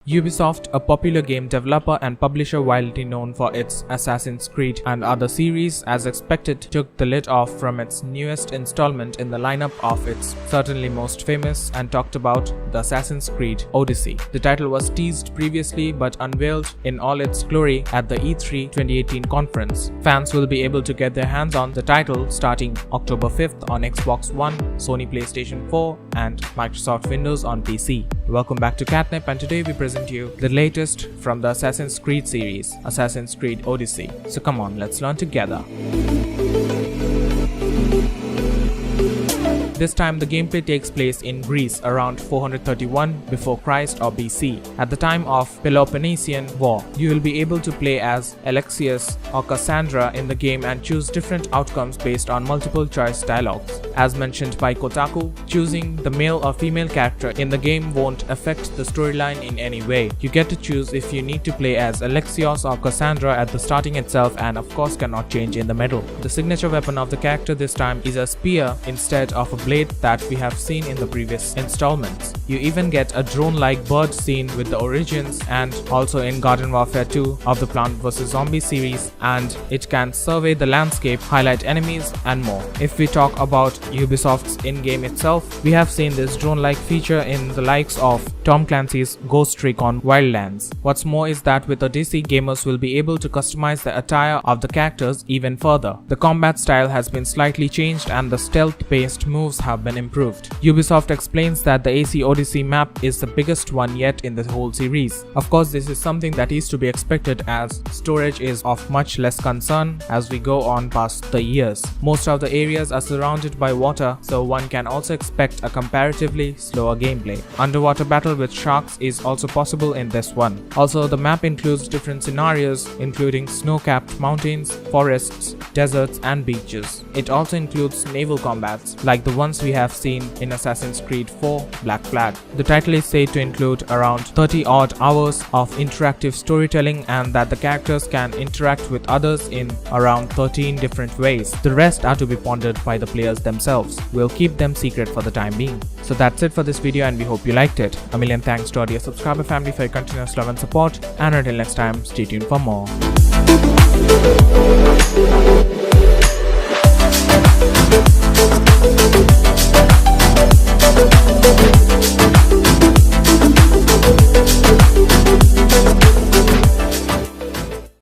Ubisoft, a popular game developer and publisher widely known for its Assassin's Creed and other series, as expected, took the lid off from its newest installment in the lineup of its certainly most famous and talked about, the Assassin's Creed Odyssey. The title was teased previously but unveiled in all its glory at the E3 2018 conference. Fans will be able to get their hands on the title starting October 5th on Xbox One, Sony PlayStation 4 and Microsoft Windows on PC. Welcome back to QatNip, and today we present you the latest from the Assassin's Creed series, Assassin's Creed Odyssey. So come on, let's learn together. This time the gameplay takes place in Greece around 431 before Christ or BC. At the time of Peloponnesian War, you will be able to play as Alexius or Cassandra in the game and choose different outcomes based on multiple choice dialogues. As mentioned by Kotaku, choosing the male or female character in the game won't affect the storyline in any way. You get to choose if you need to play as Alexios or Cassandra at the starting itself, and of course cannot change in the middle. The signature weapon of the character this time is a spear instead of a blade that we have seen in the previous installments. You even get a drone-like bird scene with the origins and also in Garden Warfare 2 of the Plant vs Zombie series, and it can survey the landscape, highlight enemies and more. If we talk about Ubisoft's in-game itself, we have seen this drone-like feature in the likes of Tom Clancy's Ghost Recon Wildlands. What's more is that with Odyssey, gamers will be able to customize the attire of the characters even further. The combat style has been slightly changed and the stealth-based moves have been improved. Ubisoft explains that the AC Odyssey map is the biggest one yet in the whole series. Of course, this is something that is to be expected as storage is of much less concern as we go on past the years. Most of the areas are surrounded by water, so one can also expect a comparatively slower gameplay. Underwater battle with sharks is also possible in this one. Also, the map includes different scenarios including snow-capped mountains, forests, deserts and beaches. It also includes naval combats like the ones we have seen in Assassin's Creed 4 Black Flag. The title is said to include around 30 odd hours of interactive storytelling and that the characters can interact with others in around 13 different ways. The rest are to be pondered by the players themselves. We'll keep them secret for the time being. So that's it for this video, and we hope you liked it. A million thanks to our dear subscriber family for your continuous love and support, and until next time, stay tuned for more.